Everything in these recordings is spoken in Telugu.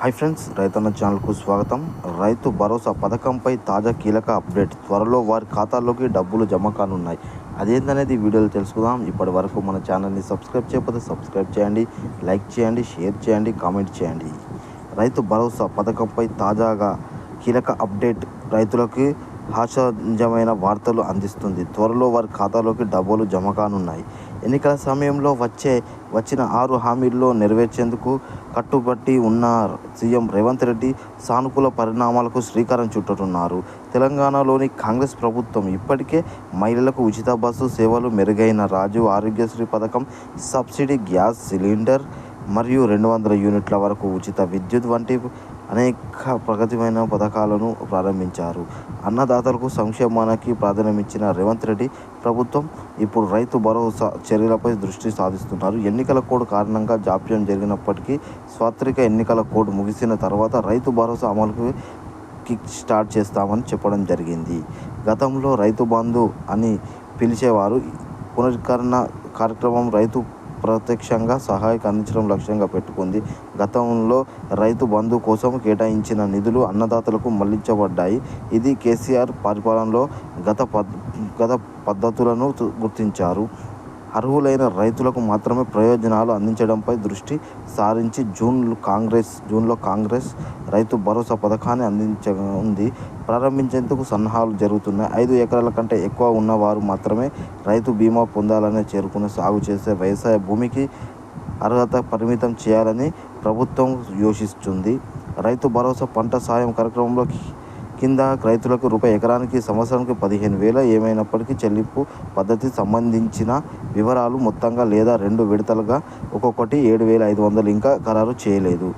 హాయ్ ఫ్రెండ్స్, రైతన్న ఛానల్కు స్వాగతం. రైతు భరోసా పథకంపై తాజా కీలక అప్డేట్. త్వరలో వారి ఖాతాల్లోకి డబ్బులు జమ కానున్నాయి. అదేంటనేది వీడియోలో తెలుసుకుందాం. ఇప్పటి వరకు మన ఛానల్ని సబ్స్క్రైబ్ చేయకపోతే సబ్స్క్రైబ్ చేయండి, లైక్ చేయండి, షేర్ చేయండి, కామెంట్ చేయండి. రైతు భరోసా పథకంపై తాజాగా కీలక అప్డేట్ రైతులకు ఆశాజనకమైన వార్తలు అందిస్తుంది. త్వరలో వారి ఖాతాలోకి డబ్బులు జమ కానున్నాయి. ఎన్నికల సమయంలో వచ్చిన 6 హామీల్లో నెరవేర్చేందుకు కట్టుబట్టి ఉన్న సీఎం రేవంత్ రెడ్డి సానుకూల పరిణామాలకు శ్రీకారం చుట్టనున్నారు. తెలంగాణలోని కాంగ్రెస్ ప్రభుత్వం ఇప్పటికే మహిళలకు ఉచిత బస్సు సేవలు, మెరుగైన రాజీవ్ ఆరోగ్యశ్రీ పథకం, సబ్సిడీ గ్యాస్ సిలిండర్ మరియు 200 యూనిట్ల వరకు ఉచిత విద్యుత్ వంటి అనేక ప్రగతిమైన పథకాలను ప్రారంభించారు. అన్నదాతలకు సంక్షేమానికి ప్రాధాన్యమిచ్చిన రేవంత్ రెడ్డి ప్రభుత్వం ఇప్పుడు రైతు భరోసా చర్యలపై దృష్టి సాధిస్తున్నారు. ఎన్నికల కోడ్ కారణంగా జాప్యం జరిగినప్పటికీ సార్వత్రిక ఎన్నికల కోడ్ ముగిసిన తర్వాత రైతు భరోసా అమలుకు కిక్ స్టార్ట్ చేస్తామని చెప్పడం జరిగింది. గతంలో రైతు బంధు అని పిలిచేవారు. పునరుద్ధరణ కార్యక్రమం రైతు ప్రత్యక్షంగా సహాయం అందించడం లక్ష్యంగా పెట్టుకుంది. గతంలో రైతు బంధు కోసం కేటాయించిన నిధులు అన్నదాతలకు మళ్లించబడ్డాయి. ఇది కేసీఆర్ పరిపాలనలో గత పద్ధతులను గుర్తించారు. అర్హులైన రైతులకు మాత్రమే ప్రయోజనాలు అందించడంపై దృష్టి సారించి జూన్లో కాంగ్రెస్ రైతు భరోసా పథకాన్ని ప్రారంభించేందుకు సన్నాహాలు జరుగుతున్నాయి. 5 ఎకరాల కంటే ఎక్కువ ఉన్నవారు మాత్రమే రైతు బీమా పొందాలని చేరుకుని సాగు చేసే వ్యవసాయ భూమికి అర్హత పరిమితం చేయాలని ప్రభుత్వం యోచిస్తుంది. రైతు భరోసా పంట సాయం కార్యక్రమంలో కింద రైతులకు ఎకరానికి సంవత్సరానికి 15,000 ఏమైనప్పటికీ చెల్లింపు పద్ధతి సంబంధించిన వివరాలు మొత్తంగా లేదా 2 విడతలుగా ఒక్కొక్కటి 7,500 ఇంకా ఖరారు చేయలేదు.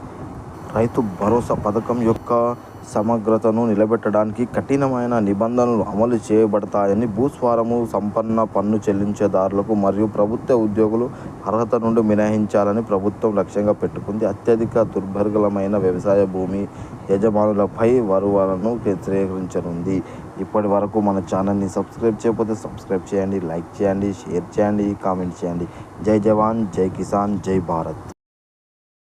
రైతు భరోసా పథకం యొక్క సమగ్రతను నిలబెట్టడానికి కఠినమైన నిబంధనలు అమలు చేయబడతాయని, భూస్వామ్య సంపన్న పన్ను చెల్లించేదారులకు మరియు ప్రభుత్వ ఉద్యోగులు అర్హత నుండి మినహాయించాలని ప్రభుత్వం లక్ష్యంగా పెట్టుకుంది. అత్యధిక దుర్భరమైన వ్యవసాయ భూమి యజమానులపై వరువలను వ్యతిరేకించనుంది. ఇప్పటి వరకు మన ఛానల్ని సబ్స్క్రైబ్ చేయకపోతే సబ్స్క్రైబ్ చేయండి, లైక్ చేయండి, షేర్ చేయండి, కామెంట్ చేయండి. జై జవాన్, జై కిసాన్, జై భారత్.